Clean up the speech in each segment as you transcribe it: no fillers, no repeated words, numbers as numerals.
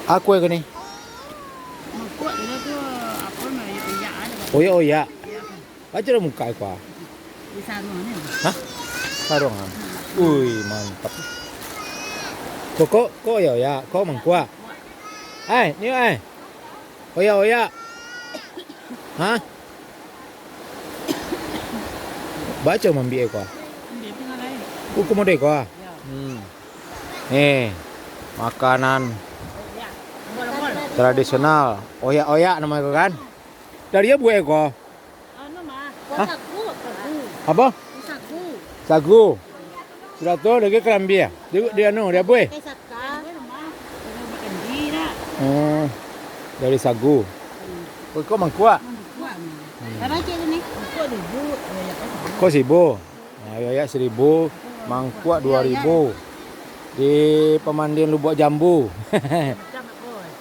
Aku yang ini. Mangkuk dia tu apa namanya oyak ada. Oya oya. Ya. Baca dah muka aku. Di sana ni. Hah? Sarungan. Ui, mantap. Kok oya oya, kok mangkua. Ni Oya oya. Hah? Baca mambi aku. Dia tinggal lain. Hukum mode aku. Ya. Nih, makanan Ya. Bol-bol. tradisional. Oya oya namanya kan? Dari ya buah aku. Anu mah. Hah? Sagu. Apa? Sagu. Sagu. Sudah tu lagi kerambi ya? Dia dia buah. Saka. Makan dira. Oh, dari sagu. Kok mangkua? Mangkuk. Berapa cik ni? Mangkuk 1,000. Ya kan. Kok 1.000? Nah, ya 1.000, mangkuk 2.000. Di pemandian Lubuk Jambu. Macam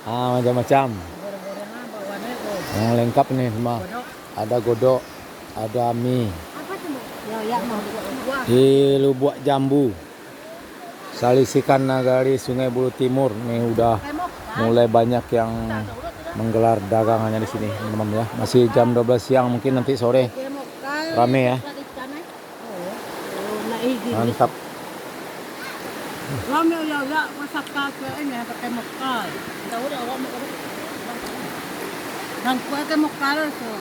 apa? Macam-macam. Goreng-gorengan bawaannya kok. Lengkap nih semua. Godok. Ada godok, ada mie. Apa tu? Ya mau buat. Di Lubuk Jambu. Salisikan Nagari Sungai Bulu Timur. Nih udah mulai banyak yang menggelar dagangannya di sini, teman-teman ya. Masih jam 12 siang, mungkin nanti sore rame ya. Mantap. Rame ya masak ke ini pakai mokal. Tahu dah orang makan. Dan kuah ke mokal tu.